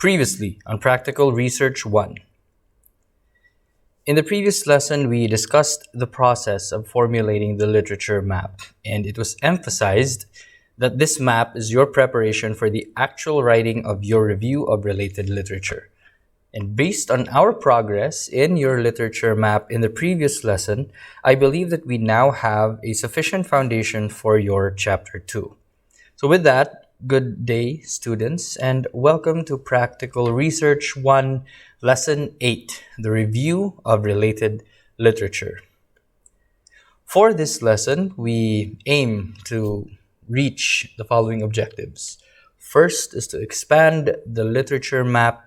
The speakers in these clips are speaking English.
Previously on Practical Research 1. In the previous lesson, we discussed the process of formulating the literature map, and it was emphasized that this map is your preparation for the actual writing of your review of related literature. And based on our progress in your literature map in the previous lesson, I believe that we now have a sufficient foundation for your Chapter 2. So with that, good day, students, and welcome to Practical Research 1, Lesson 8, the Review of Related Literature. For this lesson, we aim to reach the following objectives. First is to expand the literature map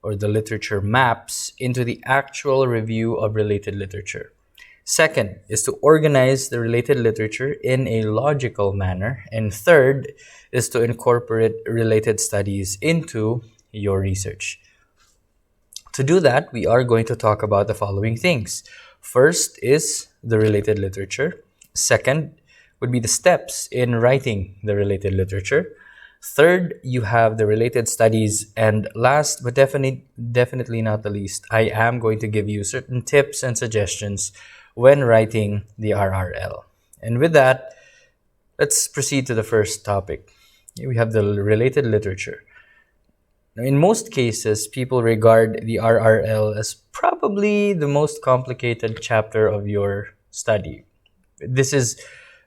or the literature maps into the actual review of related literature. Second is to organize the related literature in a logical manner. And third is to incorporate related studies into your research. To do that, we are going to talk about the following things. First is the related literature. Second would be the steps in writing the related literature. Third, you have the related studies. And last but definitely not the least, I am going to give you certain tips and suggestions when writing the RRL. And with that, let's proceed to the first topic. We have the related literature. Now, in most cases, people regard the RRL as probably the most complicated chapter of your study. This is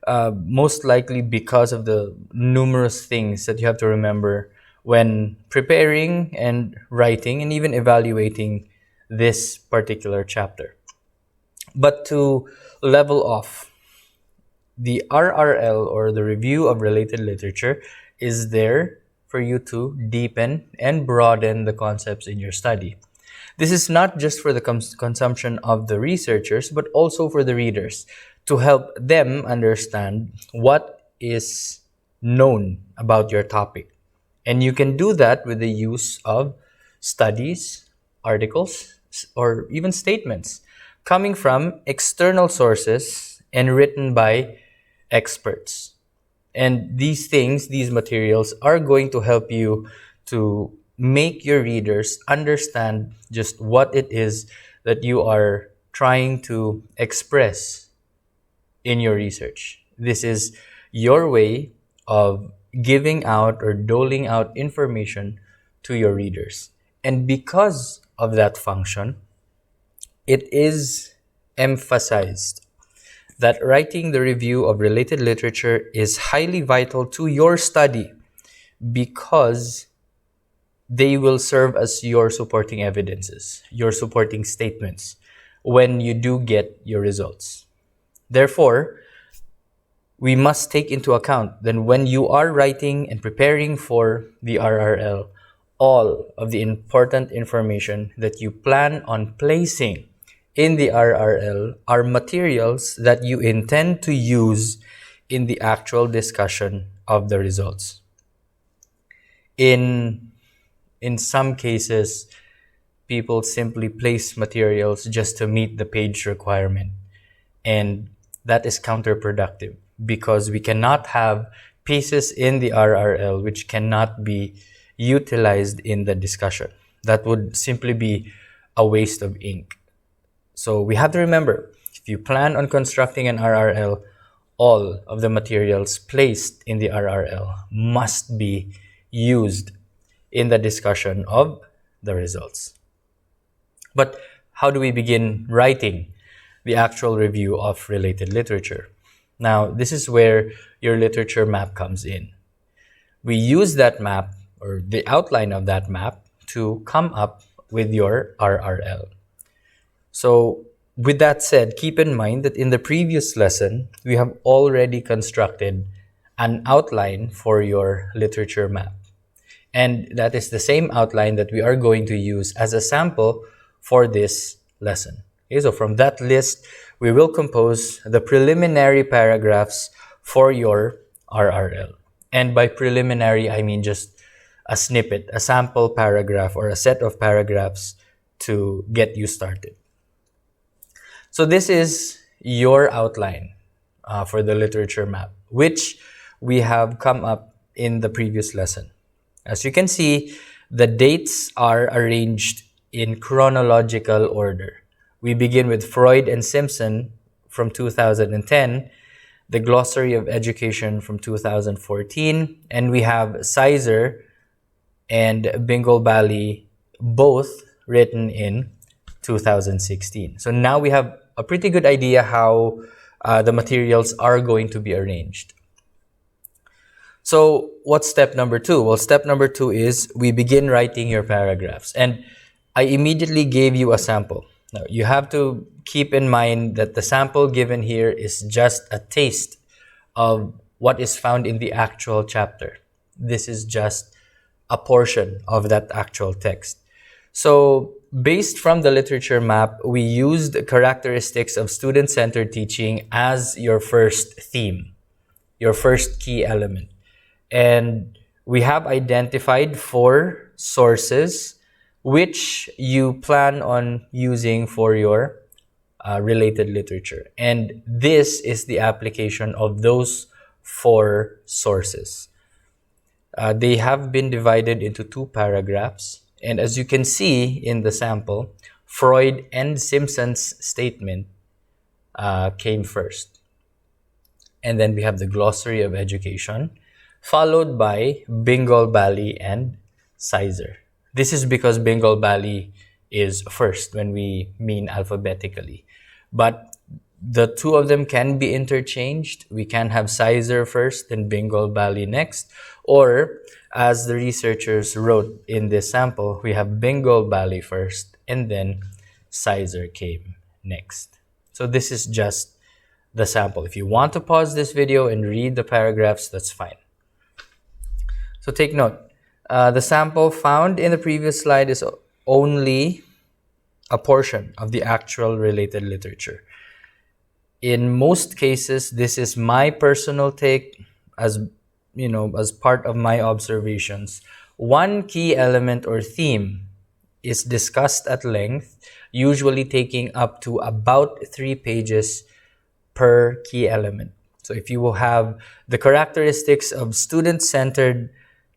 most likely because of the numerous things that you have to remember when preparing and writing and even evaluating this particular chapter. But to level off, the RRL or the review of related literature is there for you to deepen and broaden the concepts in your study. This is not just for the consumption of the researchers, but also for the readers to help them understand what is known about your topic. And you can do that with the use of studies, articles, or even statements coming from external sources and written by experts. And these materials are going to help you to make your readers understand just what it is that you are trying to express in your research. This is your way of giving out or doling out information to your readers. And because of that function, it is emphasized that writing the review of related literature is highly vital to your study because they will serve as your supporting evidences, your supporting statements when you do get your results. Therefore, we must take into account that when you are writing and preparing for the RRL, all of the important information that you plan on placing in the RRL are materials that you intend to use in the actual discussion of the results. In some cases, people simply place materials just to meet the page requirement. And that is counterproductive because we cannot have pieces in the RRL which cannot be utilized in the discussion. That would simply be a waste of ink. So we have to remember, if you plan on constructing an RRL, all of the materials placed in the RRL must be used in the discussion of the results. But how do we begin writing the actual review of related literature? Now, this is where your literature map comes in. We use that map or the outline of that map to come up with your RRL. So with that said, keep in mind that in the previous lesson, we have already constructed an outline for your literature map. And that is the same outline that we are going to use as a sample for this lesson. Okay, so from that list, we will compose the preliminary paragraphs for your RRL. And by preliminary, I mean just a snippet, a sample paragraph or a set of paragraphs to get you started. So this is your outline for the literature map, which we have come up in the previous lesson. As you can see, The dates are arranged in chronological order. We begin with Freud and Simpson from 2010, the Glossary of Education from 2014, and we have Sizer and Bingle-Bally, both written in 2016. So now we have a pretty good idea how the materials are going to be arranged. So what's step number 2? Well, step number 2 is we begin writing your paragraphs. And I immediately gave you a sample. Now, you have to keep in mind that the sample given here is just a taste of what is found in the actual chapter. This is just a portion of that actual text. So based from the literature map, we used characteristics of student-centered teaching as your first theme, your first key element. And we have identified 4 sources which you plan on using for your related literature. And this is the application of those 4 sources. They have been divided into 2 paragraphs. And as you can see in the sample, Freud and Simpson's statement came first. And then we have the Glossary of Education, followed by Bingle-Bally and Sizer. This is because Bingle-Bally is first when we mean alphabetically. But the 2 of them can be interchanged. We can have Sizer first, then Bingle-Bally next. Or, as the researchers wrote in this sample, we have Bingle-Bally first, and then Sizer came next. So this is just the sample. If you want to pause this video and read the paragraphs, that's fine. So take note, the sample found in the previous slide is only a portion of the actual related literature. In most cases, this is my personal take as part of my observations. One key element or theme is discussed at length, usually taking up to about 3 pages per key element. So if you will have the characteristics of student-centered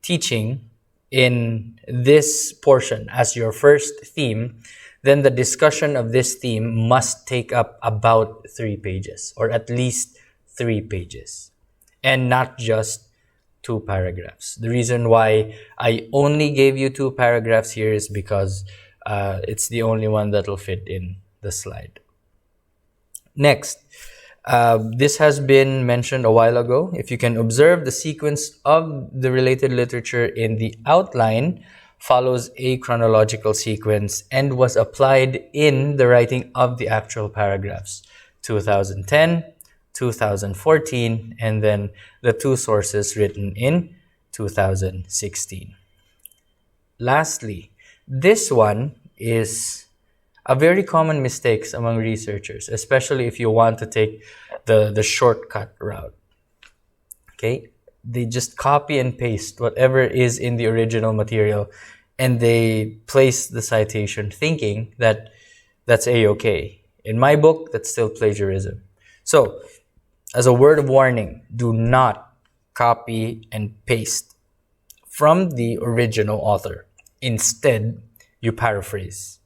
teaching in this portion as your first theme, then the discussion of this theme must take up about 3 pages, or at least 3 pages, and not just 2 paragraphs. The reason why I only gave you 2 paragraphs here is because it's the only one that will fit in the slide. Next, this has been mentioned a while ago. If you can observe, the sequence of the related literature in the outline follows a chronological sequence and was applied in the writing of the actual paragraphs. 2010, 2014, and then the 2 sources written in 2016. Lastly, this one is a very common mistake among researchers, especially if you want to take the shortcut route. Okay? They just copy and paste whatever is in the original material and they place the citation thinking that that's a-okay. In my book, that's still plagiarism. So, as a word of warning, do not copy and paste from the original author. Instead, you paraphrase.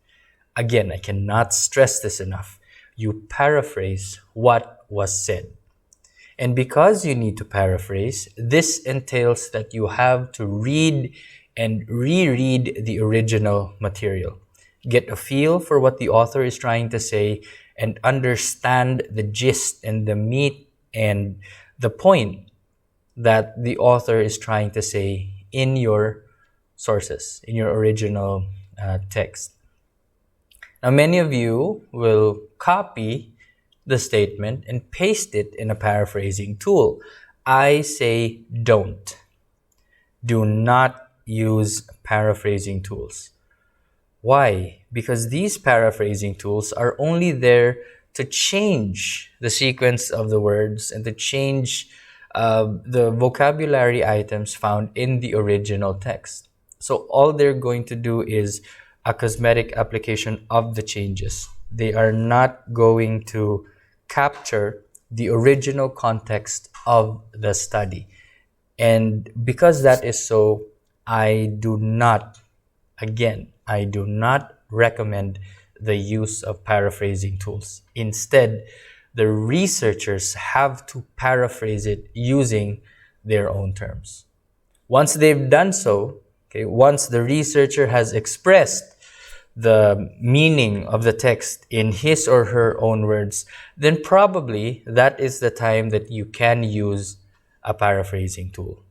Again, I cannot stress this enough. You paraphrase what was said. And because you need to paraphrase, this entails that you have to read and reread the original material. Get a feel for what the author is trying to say and understand the gist and the meat and the point that the author is trying to say in your sources, in your original text. Now, many of you will copy the statement and paste it in a paraphrasing tool. I say don't. Do not use paraphrasing tools. Why? Because these paraphrasing tools are only there to change the sequence of the words and to change the vocabulary items found in the original text. So all they're going to do is a cosmetic application of the changes. They are not going to capture the original context of the study. And because that is so, I do not Again, I do not recommend the use of paraphrasing tools. Instead, the researchers have to paraphrase it using their own terms. Once they've done so, okay, once the researcher has expressed the meaning of the text in his or her own words, then probably that is the time that you can use a paraphrasing tool.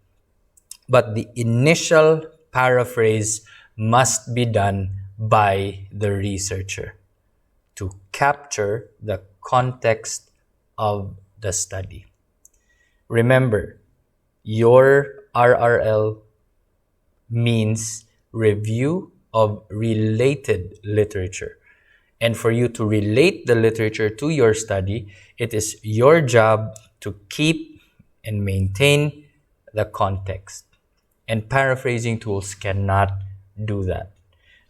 But the initial paraphrase must be done by the researcher to capture the context of the study. Remember, your RRL means review of related literature. And for you to relate the literature to your study, it is your job to keep and maintain the context. And paraphrasing tools cannot do that.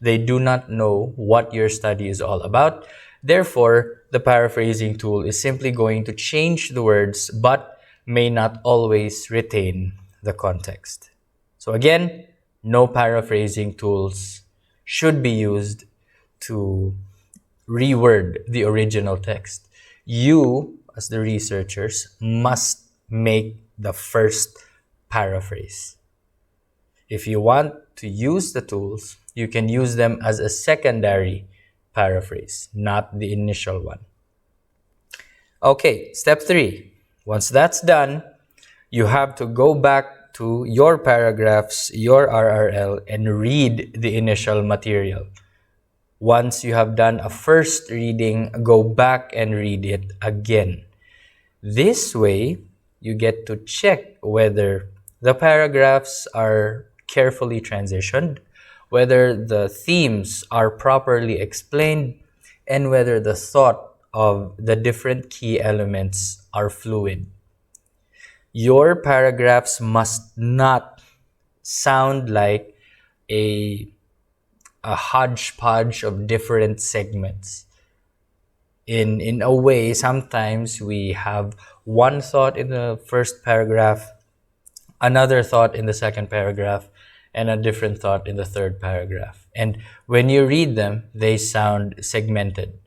They do not know what your study is all about. Therefore, the paraphrasing tool is simply going to change the words but may not always retain the context. So again, no paraphrasing tools should be used to reword the original text. You, as the researchers, must make the first paraphrase. If you want to use the tools, you can use them as a secondary paraphrase, not the initial one. Okay, step 3. Once that's done, you have to go back to your paragraphs, your RRL, and read the initial material. Once you have done a first reading, go back and read it again. This way, you get to check whether the paragraphs are carefully transitioned, whether the themes are properly explained, and whether the thought of the different key elements are fluid. Your paragraphs must not sound like a hodgepodge of different segments. In a way, sometimes we have one thought in the first paragraph, another thought in the second paragraph, and a different thought in the third paragraph. And when you read them, they sound segmented.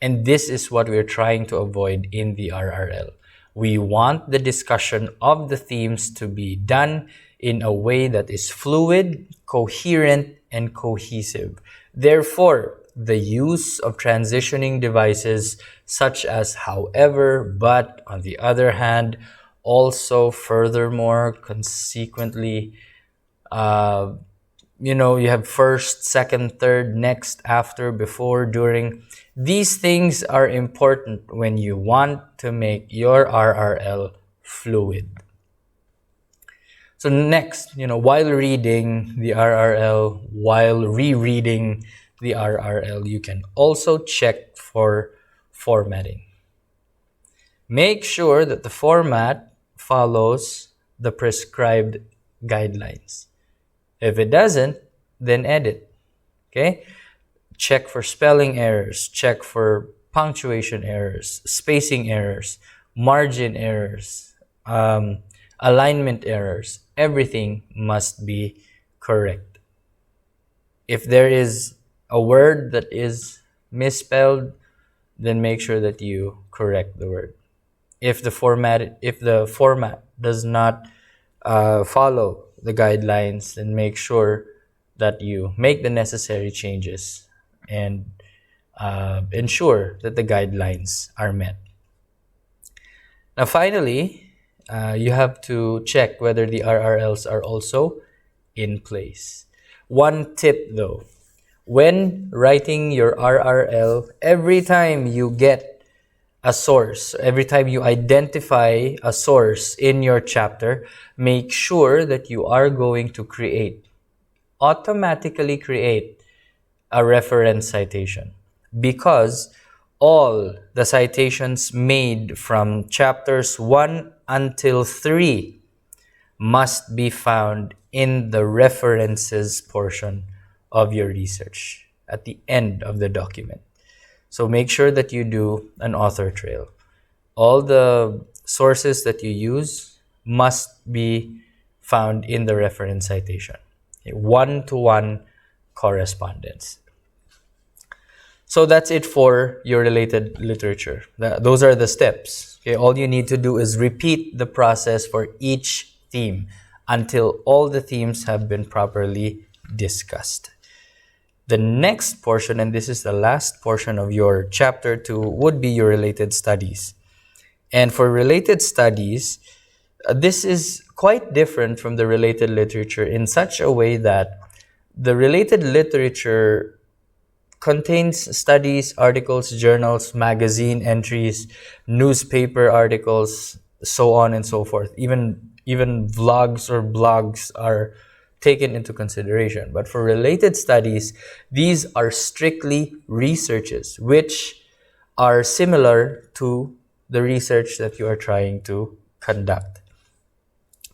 And this is what we're trying to avoid in the RRL. We want the discussion of the themes to be done in a way that is fluid, coherent, and cohesive. Therefore, the use of transitioning devices such as however, but, on the other hand, also, furthermore, consequently, you have first, second, third, next, after, before, during. These things are important when you want to make your RRL fluid. So next, while reading the RRL, while rereading the RRL, you can also check for formatting. Make sure that the format follows the prescribed guidelines. If it doesn't, then edit. Okay? Check for spelling errors, check for punctuation errors, spacing errors, margin errors, alignment errors. Everything must be correct. If there is a word that is misspelled, then make sure that you correct the word. If the format does not follow the guidelines, then make sure that you make the necessary changes and ensure that the guidelines are met. Now, finally, you have to check whether the RRLs are also in place. One tip though, when writing your RRL, every time you get a source, every time you identify a source in your chapter, make sure that you are going to automatically create a reference citation, because all the citations made from chapters 1 until 3 must be found in the references portion of your research at the end of the document. So make sure that you do an author trail. All the sources that you use must be found in the reference citation. One-to-one correspondence. So that's it for your related literature. Those are the steps. Okay, all you need to do is repeat the process for each theme until all the themes have been properly discussed. The next portion, and this is the last portion of your chapter 2, would be your related studies. And for related studies, this is quite different from the related literature in such a way that the related literature contains studies, articles, journals, magazine entries, newspaper articles, so on and so forth. Even vlogs or blogs are taken into consideration. But for related studies, these are strictly researches which are similar to the research that you are trying to conduct.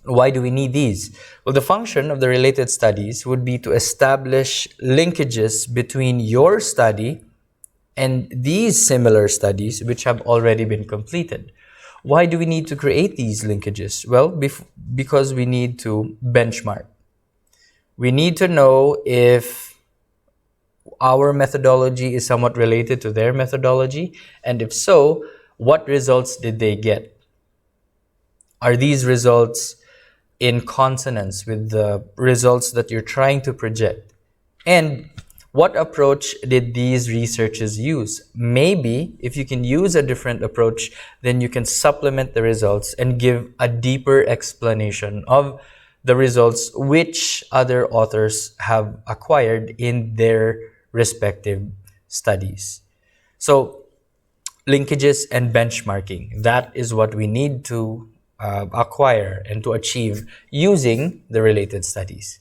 Why do we need these? Well, the function of the related studies would be to establish linkages between your study and these similar studies which have already been completed. Why do we need to create these linkages? Well, because we need to benchmark. We need to know if our methodology is somewhat related to their methodology, and if so, what results did they get? Are these results in consonance with the results that you're trying to project? And what approach did these researchers use? Maybe if you can use a different approach, then you can supplement the results and give a deeper explanation of the results which other authors have acquired in their respective studies. So linkages and benchmarking, that is what we need to acquire and to achieve using the related studies.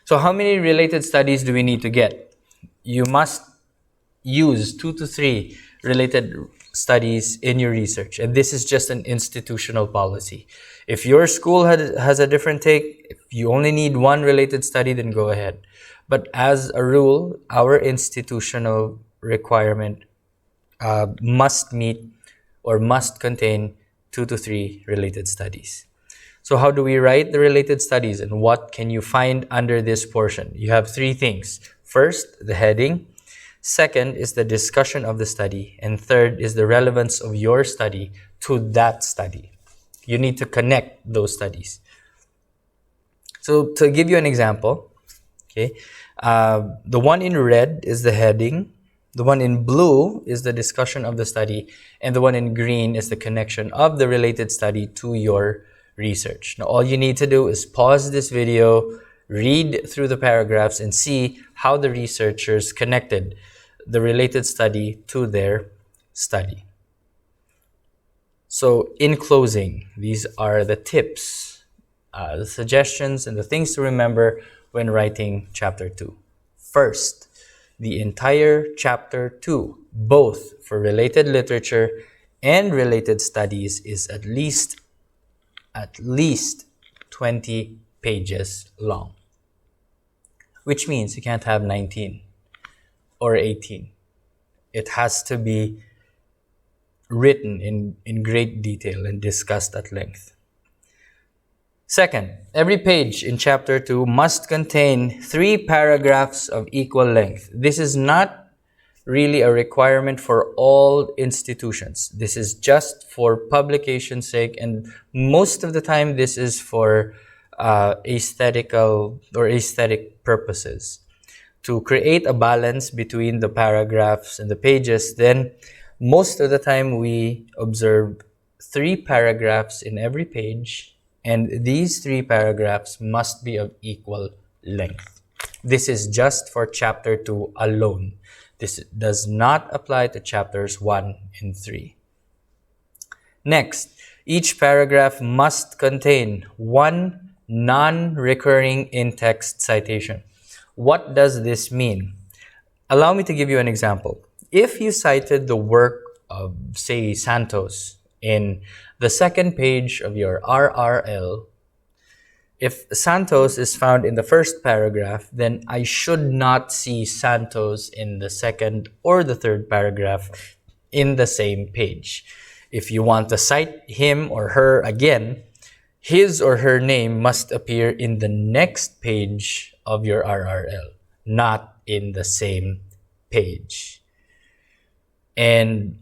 So how many related studies do we need to get? You must use 2 to 3 related studies in your research, and this is just an institutional policy. If your school has a different take, if you only need 1 related study, then go ahead. But as a rule, our institutional requirement must meet or must contain 2 to 3 related studies. So how do we write the related studies, and what can you find under this portion? You have 3 things. First, the heading. Second is the discussion of the study. And third is the relevance of your study to that study. You need to connect those studies. So to give you an example, okay, the one in red is the heading. The one in blue is the discussion of the study, and the one in green is the connection of the related study to your research. Now, all you need to do is pause this video, read through the paragraphs, and see how the researchers connected the related study to their study. So, in closing, these are the tips, the suggestions, and the things to remember when writing Chapter 2. First, the entire Chapter 2, both for related literature and related studies, is at least 20 pages long. Which means you can't have 19 or 18. It has to be written in great detail and discussed at length. Second, every page in Chapter 2 must contain 3 paragraphs of equal length. This is not really a requirement for all institutions. This is just for publication's sake, and most of the time this is for aesthetical or aesthetic purposes. To create a balance between the paragraphs and the pages, then most of the time we observe 3 paragraphs in every page, and these 3 paragraphs must be of equal length. This is just for Chapter 2 alone. This does not apply to Chapters 1 and 3. Next, each paragraph must contain 1 non-recurring in-text citation. What does this mean? Allow me to give you an example. If you cited the work of, say, Santos in the second page of your RRL, if Santos is found in the first paragraph, then I should not see Santos in the second or the third paragraph in the same page. If you want to cite him or her again, his or her name must appear in the next page of your RRL. not in the same page. And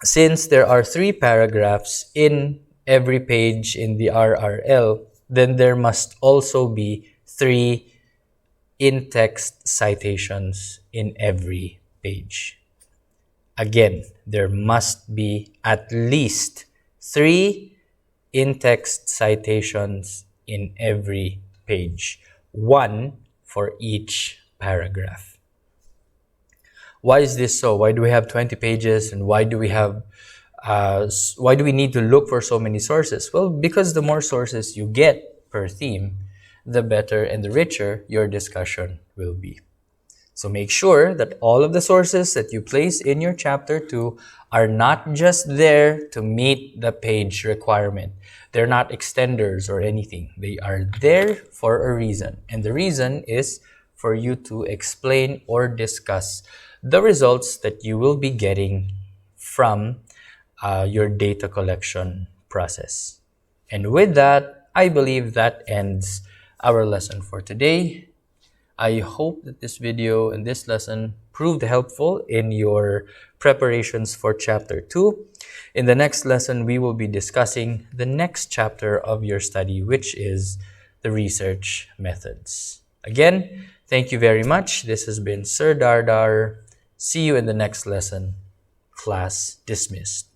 since there are 3 paragraphs in every page in the RRL, then there must also be 3 in-text citations in every page. Again, there must be at least 3 in-text citations in every page, 1 for each paragraph. Why is this so? Why do we have 20 pages, and why do we need to look for so many sources? Well, because the more sources you get per theme, the better and the richer your discussion will be. So make sure that all of the sources that you place in your chapter 2 are not just there to meet the page requirement. They're not extenders or anything. They are there for a reason. And the reason is for you to explain or discuss the results that you will be getting from your data collection process. And with that, I believe that ends our lesson for today. I hope that this video and this lesson proved helpful in your preparations for chapter 2. In the next lesson, we will be discussing the next chapter of your study, which is the research methods. Again, thank you very much. This has been Sir Dardar. See you in the next lesson. Class dismissed.